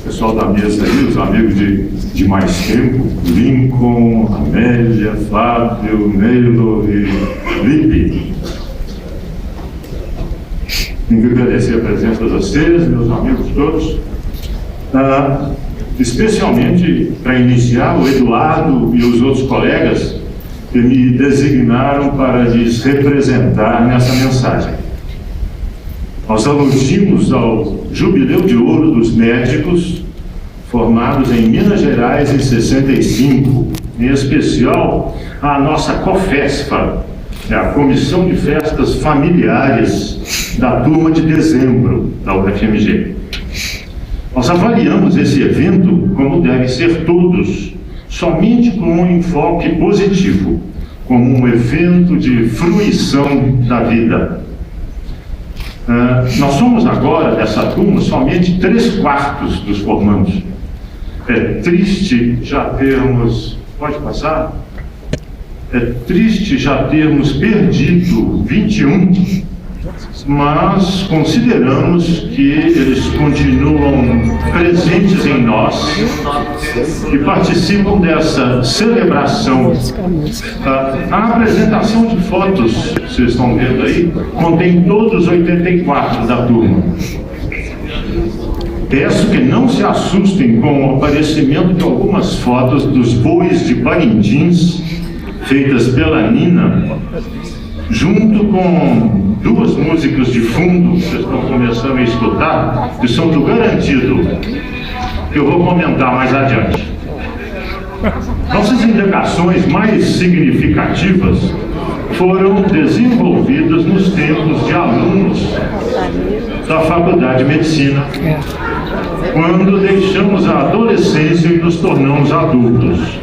Pessoal da mesa aí, os amigos de mais tempo, Lincoln, Amélia, Flávio, Neilo e Lipe. Tenho que agradecer a presença de vocês, meus amigos todos. Especialmente para iniciar, o Eduardo e os outros colegas que me designaram para lhes representar nessa mensagem. Nós aludimos ao Jubileu de Ouro dos Médicos, formados em Minas Gerais em 65, em especial a nossa COFESFA, a Comissão de Festas Familiares da turma de dezembro da UFMG. Nós avaliamos esse evento, como devem ser todos, somente com um enfoque positivo, como um evento de fruição da vida. Nós somos agora, dessa turma, somente 3/4 dos formandos. É triste já termos... Pode passar? É triste já termos perdido 21, mas consideramos que eles continuam presentes em nós e participam dessa celebração. A apresentação de fotos, vocês estão vendo aí, contém todos os 84 da turma. Peço que não se assustem com o aparecimento de algumas fotos dos bois de Parintins, feitas pela Nina, junto com 2 músicas de fundo que vocês estão começando a escutar, que são do Garantido, que eu vou comentar mais adiante. Nossas indagações mais significativas foram desenvolvidas nos tempos de alunos da Faculdade de Medicina, quando deixamos a adolescência e nos tornamos adultos.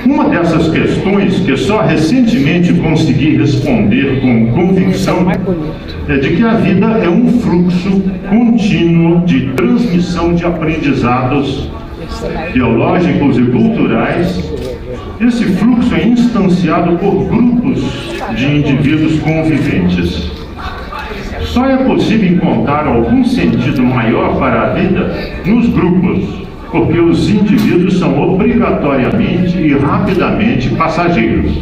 Uma dessas questões que só recentemente consegui responder com convicção é de que a vida é um fluxo contínuo de transmissão de aprendizados biológicos e culturais. Esse fluxo é instanciado por grupos de indivíduos conviventes. Só é possível encontrar algum sentido maior para a vida nos grupos, porque os indivíduos são obrigatoriamente e rapidamente passageiros.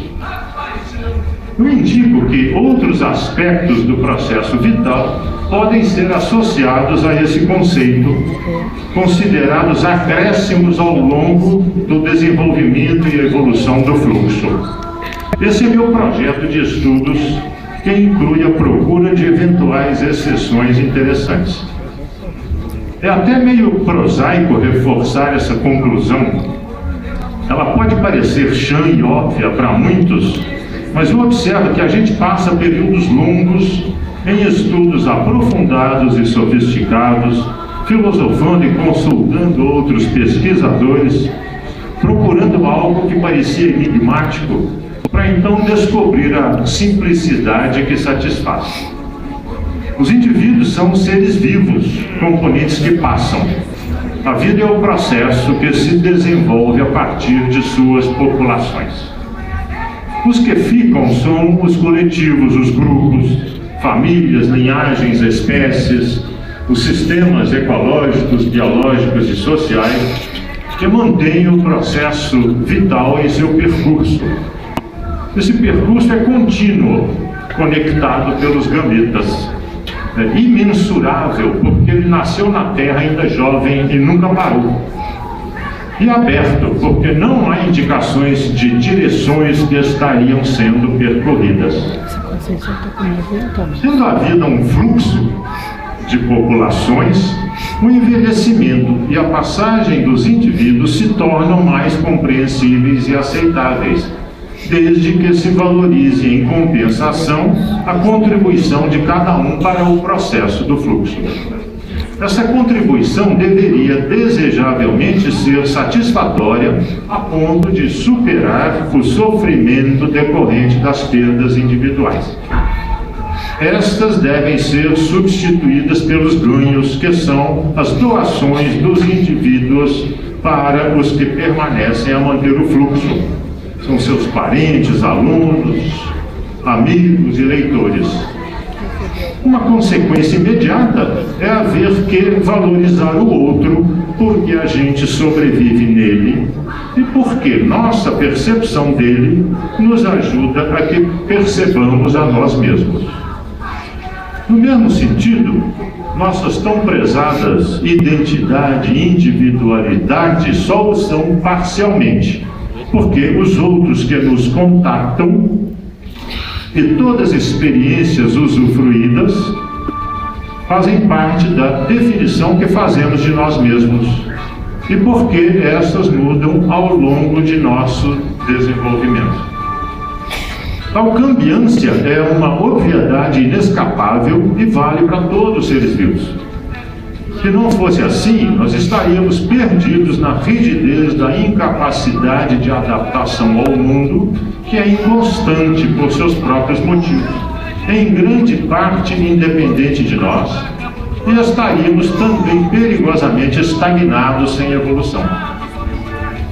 Eu indico que outros aspectos do processo vital podem ser associados a esse conceito, considerados acréscimos ao longo do desenvolvimento e evolução do fluxo. Esse é meu projeto de estudos, que inclui a procura de eventuais exceções interessantes. É até meio prosaico reforçar essa conclusão. Ela pode parecer chã e óbvia para muitos, mas eu observo que a gente passa períodos longos em estudos aprofundados e sofisticados, filosofando e consultando outros pesquisadores, procurando algo que parecia enigmático, para então descobrir a simplicidade que satisfaz. Os indivíduos são seres vivos, componentes que passam. A vida é o processo que se desenvolve a partir de suas populações. Os que ficam são os coletivos, os grupos, famílias, linhagens, espécies, os sistemas ecológicos, biológicos e sociais que mantêm o processo vital em seu percurso. Esse percurso é contínuo, conectado pelos gametas. É imensurável, porque ele nasceu na Terra ainda jovem e nunca parou. E aberto, porque não há indicações de direções que estariam sendo percorridas. Sendo a vida um fluxo de populações, o envelhecimento e a passagem dos indivíduos se tornam mais compreensíveis e aceitáveis, desde que se valorize em compensação a contribuição de cada um para o processo do fluxo. Essa contribuição deveria desejavelmente ser satisfatória a ponto de superar o sofrimento decorrente das perdas individuais. Estas devem ser substituídas pelos ganhos, que são as doações dos indivíduos para os que permanecem a manter o fluxo. São seus parentes, alunos, amigos e leitores. Uma consequência imediata é haver que valorizar o outro porque a gente sobrevive nele e porque nossa percepção dele nos ajuda a que percebamos a nós mesmos. No mesmo sentido, nossas tão prezadas identidade e individualidade só o são parcialmente, porque os outros que nos contactam e todas as experiências usufruídas fazem parte da definição que fazemos de nós mesmos e porque estas mudam ao longo de nosso desenvolvimento. Tal cambiância é uma obviedade inescapável e vale para todos os seres vivos. Se não fosse assim, nós estaríamos perdidos na rigidez da incapacidade de adaptação ao mundo, que é inconstante por seus próprios motivos, em grande parte independente de nós, e estaríamos também perigosamente estagnados sem evolução.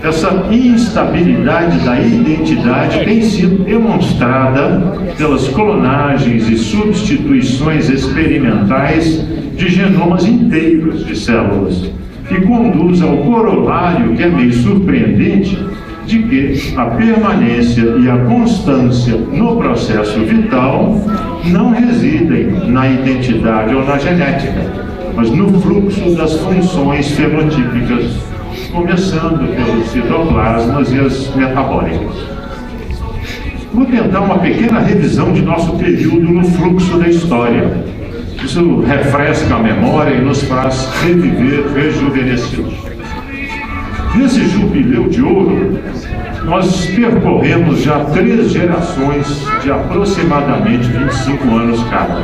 Essa instabilidade da identidade tem sido demonstrada pelas clonagens e substituições experimentais de genomas inteiros de células, que conduz ao corolário, que é meio surpreendente, de que a permanência e a constância no processo vital não residem na identidade ou na genética, mas no fluxo das funções fenotípicas, começando pelos citoplasmas e as metabólicas. Vou tentar uma pequena revisão de nosso período no fluxo da história. Isso refresca a memória e nos faz reviver rejuvenescidos. Nesse jubileu de ouro, nós percorremos já 3 gerações de aproximadamente 25 anos cada.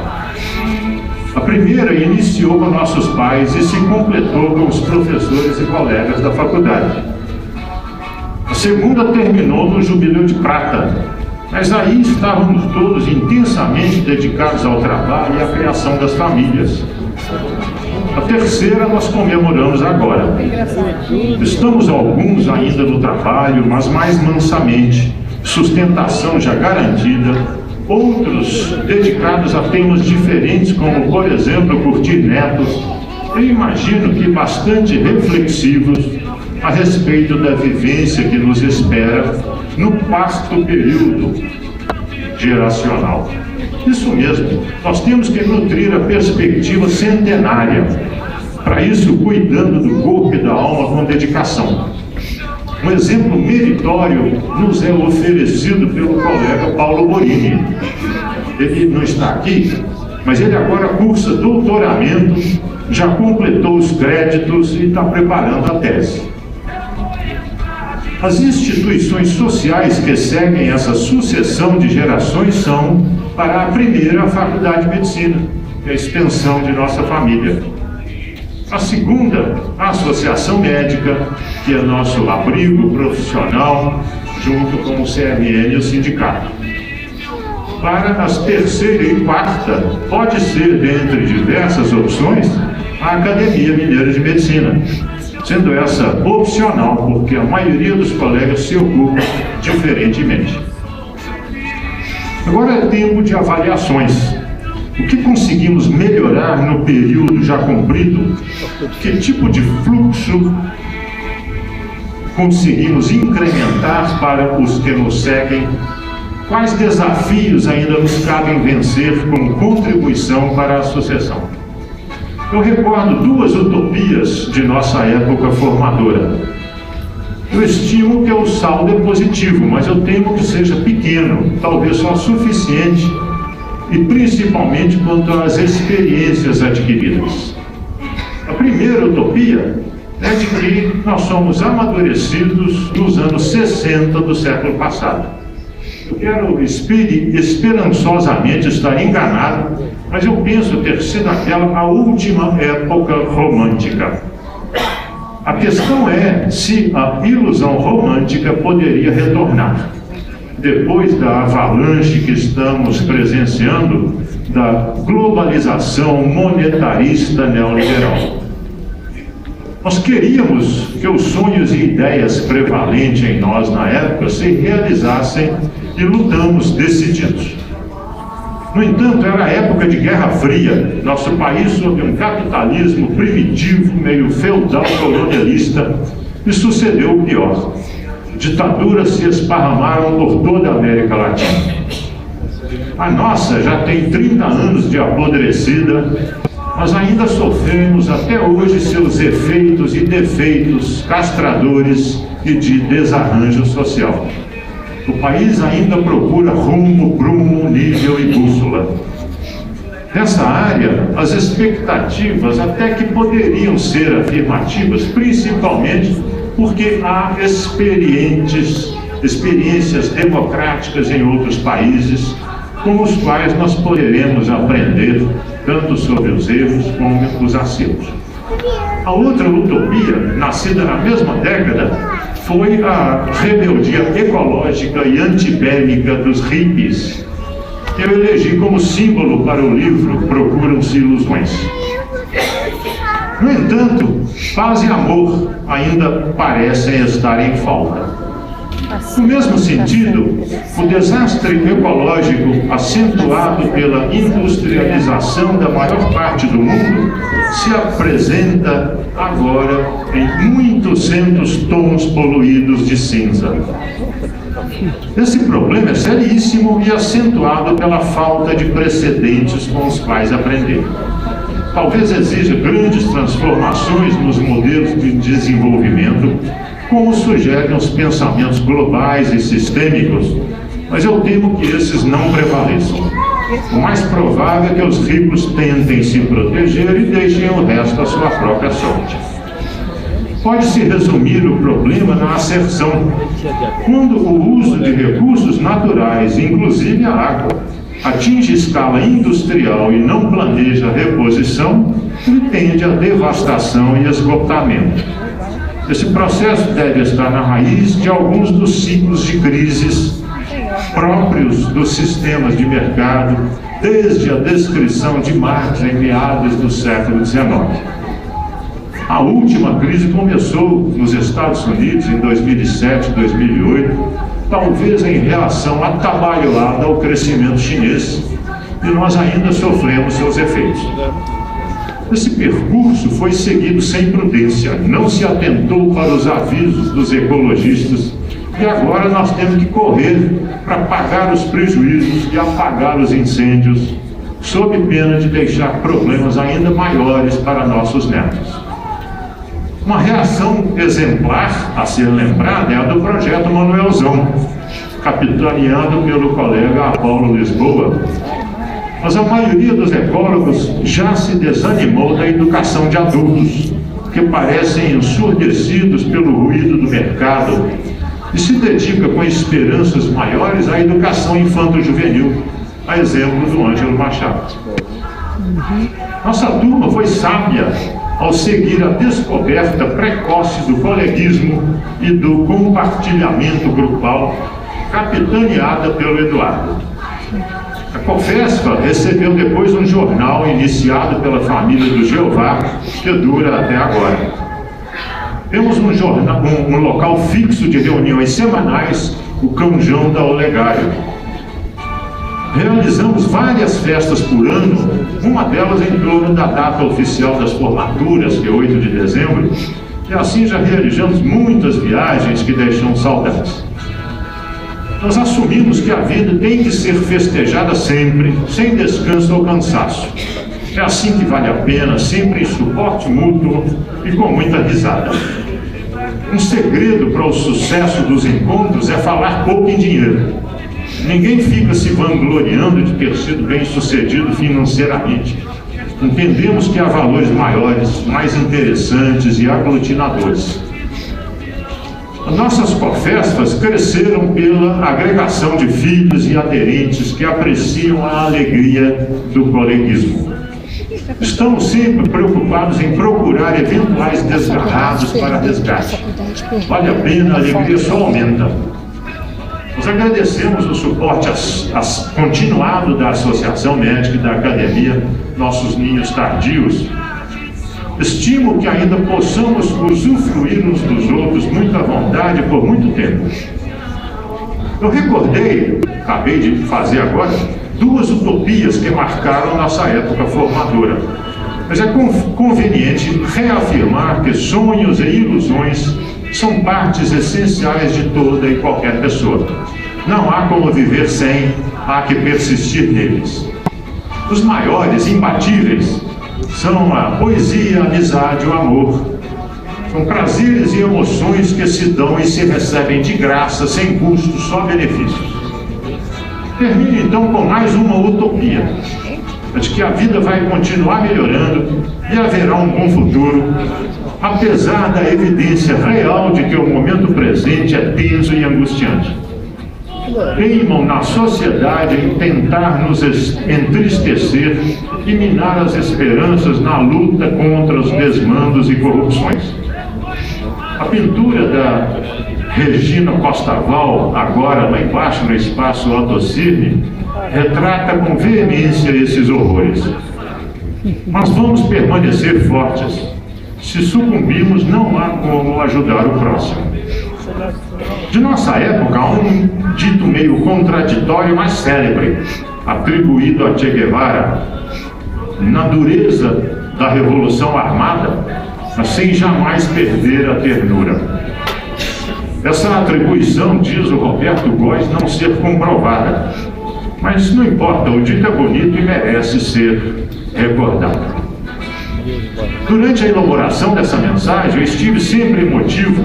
A primeira iniciou com nossos pais e se completou com os professores e colegas da faculdade. A segunda terminou no Jubileu de Prata, mas aí estávamos todos intensamente dedicados ao trabalho e à criação das famílias. A terceira nós comemoramos agora. Estamos alguns ainda no trabalho, mas mais mansamente, sustentação já garantida, outros dedicados a temas diferentes, como, por exemplo, curtir netos. Eu imagino que bastante reflexivos a respeito da vivência que nos espera no vasto período geracional. Isso mesmo, nós temos que nutrir a perspectiva centenária. Para isso, cuidando do corpo e da alma com dedicação. Um exemplo meritório nos é oferecido pelo colega Paulo Borini. Ele não está aqui, mas ele agora cursa doutoramento, já completou os créditos e está preparando a tese. As instituições sociais que seguem essa sucessão de gerações são, para a primeira, a Faculdade de Medicina, que é a extensão de nossa família. A segunda, a Associação Médica, que é nosso abrigo profissional, junto com o CRN e o sindicato. Para as terceira e quarta, pode ser, dentre diversas opções, a Academia Mineira de Medicina, sendo essa opcional, porque a maioria dos colegas se ocupa diferentemente. Agora é tempo de avaliações. O que conseguimos melhorar no período já cumprido? Que tipo de fluxo conseguimos incrementar para os que nos seguem? Quais desafios ainda nos cabem vencer como contribuição para a sucessão? Eu recordo 2 utopias de nossa época formadora. Eu estimo que o saldo é positivo, mas eu temo que seja pequeno, talvez só suficiente, e principalmente quanto às experiências adquiridas. A primeira utopia é de que nós somos amadurecidos nos anos 60 do século passado. Eu quero esperançosamente estar enganado, mas eu penso ter sido aquela a última época romântica. A questão é se a ilusão romântica poderia retornar. Depois da avalanche que estamos presenciando da globalização monetarista neoliberal. Nós queríamos que os sonhos e ideias prevalentes em nós na época se realizassem e lutamos decididos. No entanto, era a época de Guerra Fria, nosso país sob um capitalismo primitivo, meio feudal colonialista, e sucedeu o pior. Ditaduras se esparramaram por toda a América Latina. A nossa já tem 30 anos de apodrecida, mas ainda sofremos até hoje seus efeitos e defeitos castradores e de desarranjo social. O país ainda procura rumo, prumo, nível e bússola. Nessa área, as expectativas até que poderiam ser afirmativas, principalmente porque há experiências democráticas em outros países, com os quais nós poderemos aprender tanto sobre os erros como os acertos. A outra utopia, nascida na mesma década, foi a rebeldia ecológica e antibélica dos hippies, que eu elegi como símbolo para o livro Procuram-se Ilusões. No entanto, paz e amor ainda parecem estar em falta. No mesmo sentido, o desastre ecológico acentuado pela industrialização da maior parte do mundo se apresenta agora em muitos centos tons poluídos de cinza. Esse problema é seríssimo e acentuado pela falta de precedentes com os quais aprender. Talvez exija grandes transformações nos modelos de desenvolvimento, como sugerem os pensamentos globais e sistêmicos, mas eu temo que esses não prevaleçam. O mais provável é que os ricos tentem se proteger e deixem o resto à sua própria sorte. Pode-se resumir o problema na asserção: quando o uso de recursos naturais, inclusive a água, atinge escala industrial e não planeja reposição, ele tende à devastação e esgotamento. Esse processo deve estar na raiz de alguns dos ciclos de crises próprios dos sistemas de mercado, desde a descrição de Marx em meados do século XIX. A última crise começou nos Estados Unidos em 2007, 2008, talvez em reação atabalhoada ao crescimento chinês, e nós ainda sofremos seus efeitos. Esse percurso foi seguido sem prudência, não se atentou para os avisos dos ecologistas, e agora nós temos que correr para pagar os prejuízos e apagar os incêndios, sob pena de deixar problemas ainda maiores para nossos netos. Uma reação exemplar a ser lembrada é a do projeto Manuelzão, capitaneado pelo colega Apolo Lisboa. Mas a maioria dos ecólogos já se desanimou da educação de adultos, que parecem ensurdecidos pelo ruído do mercado, e se dedica com esperanças maiores à educação infanto-juvenil, a exemplo do Ângelo Machado. Nossa turma foi sábia ao seguir a descoberta precoce do coleguismo e do compartilhamento grupal, capitaneada pelo Eduardo. A COFESFA recebeu depois um jornal iniciado pela família do Jeová, que dura até agora. Temos um local fixo de reuniões semanais, o Cãojão da Olegário. Realizamos várias festas por ano, uma delas em torno da data oficial das formaturas, que é 8 de dezembro, e assim já realizamos muitas viagens que deixam saudades. Nós assumimos que a vida tem que ser festejada sempre, sem descanso ou cansaço. É assim que vale a pena, sempre em suporte mútuo e com muita risada. Um segredo para o sucesso dos encontros é falar pouco em dinheiro. Ninguém fica se vangloriando de ter sido bem-sucedido financeiramente. Entendemos que há valores maiores, mais interessantes e aglutinadores. Nossas COFESFAs cresceram pela agregação de filhos e aderentes que apreciam a alegria do coleguismo. Estamos sempre preocupados em procurar eventuais desgarrados para resgate. Vale a pena, a alegria só aumenta. Nós agradecemos o suporte continuado da Associação Médica e da Academia, nossos ninhos tardios. Estimo que ainda possamos usufruir uns dos outros muito à vontade por muito tempo. Eu recordei, acabei de fazer agora, duas utopias que marcaram nossa época formadora. Mas é conveniente reafirmar que sonhos e ilusões são partes essenciais de toda e qualquer pessoa. Não há como viver sem, há que persistir neles. Os maiores, imbatíveis, são a poesia, a amizade, o amor. São prazeres e emoções que se dão e se recebem de graça, sem custo, só benefícios. Termino então com mais uma utopia, de que a vida vai continuar melhorando e haverá um bom futuro, apesar da evidência real de que o momento presente é tenso e angustiante. Teimam na sociedade em tentar nos entristecer e minar as esperanças na luta contra os desmandos e corrupções. A pintura da Regina Costaval, agora lá embaixo no espaço Otto Cirne, retrata com veemência esses horrores. Mas vamos permanecer fortes. Se sucumbirmos, não há como ajudar o próximo. De nossa época, há um dito meio contraditório, mas célebre, atribuído a Che Guevara: na dureza da Revolução Armada, mas sem jamais perder a ternura. Essa atribuição, diz o Roberto Góes, não ser comprovada, mas não importa, o dito é bonito e merece ser recordado. Durante a elaboração dessa mensagem, eu estive sempre emotivo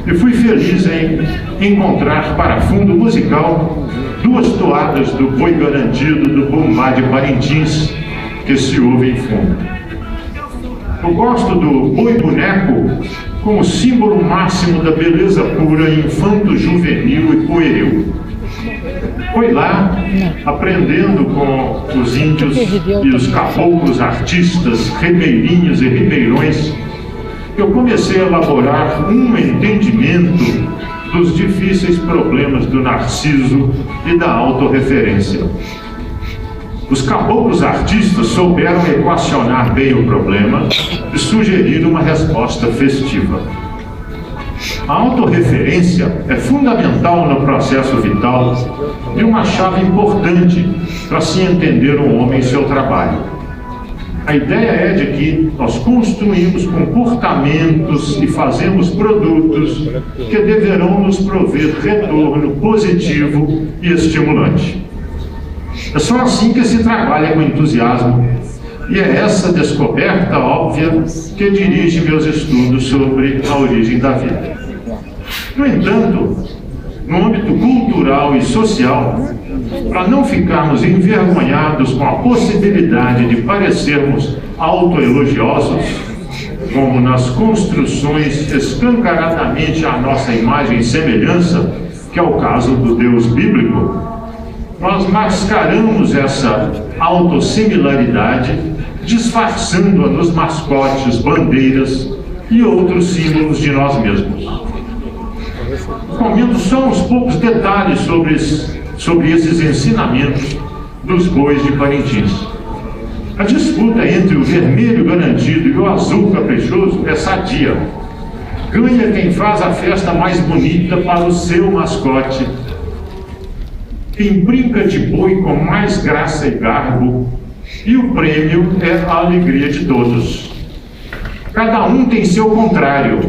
e fui feliz em encontrar para fundo musical duas toadas do Boi Garantido do Bumbá de Parintins, que se ouve em fundo. Eu gosto do Boi Boneco como símbolo máximo da beleza pura, infanto-juvenil e pueril. Foi lá, aprendendo com os índios e os caboclos artistas, ribeirinhos e ribeirões, eu comecei a elaborar um entendimento dos difíceis problemas do narciso e da autorreferência. Os caboclos artistas souberam equacionar bem o problema e sugerir uma resposta festiva. A autorreferência é fundamental no processo vital e uma chave importante para se entender o homem e seu trabalho. A ideia é de que nós construímos comportamentos e fazemos produtos que deverão nos prover retorno positivo e estimulante. É só assim que se trabalha com entusiasmo, e é essa descoberta óbvia que dirige meus estudos sobre a origem da vida. No entanto, no âmbito cultural e social, para não ficarmos envergonhados com a possibilidade de parecermos autoelogiosos, como nas construções escancaradamente à nossa imagem e semelhança, que é o caso do Deus bíblico, nós mascaramos essa autossimilaridade, disfarçando-a nos mascotes, bandeiras e outros símbolos de nós mesmos. Comento só uns poucos detalhes sobre esses ensinamentos dos bois de Parintins. A disputa entre o vermelho garantido e o azul caprichoso é sadia. Ganha quem faz a festa mais bonita para o seu mascote, quem brinca de boi com mais graça e garbo, e o prêmio é a alegria de todos. Cada um tem seu contrário,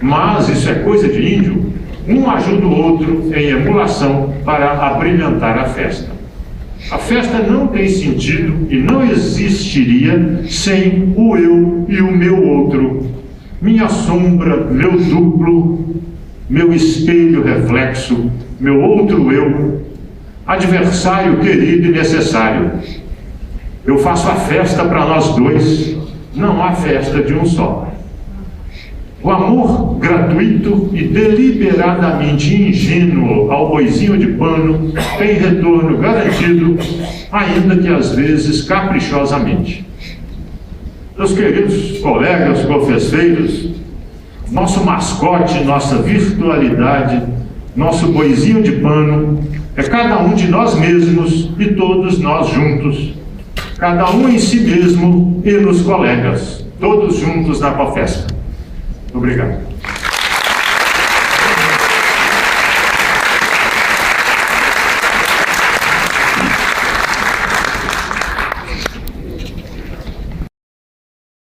mas isso é coisa de índio. Um ajuda o outro em emulação para abrilhantar a festa. A festa não tem sentido e não existiria sem o eu e o meu outro, minha sombra, meu duplo, meu espelho reflexo, meu outro eu, adversário querido e necessário. Eu faço a festa para nós dois, não há festa de um só. O amor gratuito e deliberadamente ingênuo ao boizinho de pano tem retorno garantido, ainda que às vezes caprichosamente. Meus queridos colegas confesseiros, nosso mascote, nossa virtualidade, nosso boizinho de pano é cada um de nós mesmos e todos nós juntos, cada um em si mesmo e nos colegas, todos juntos na Cofesp. Obrigado.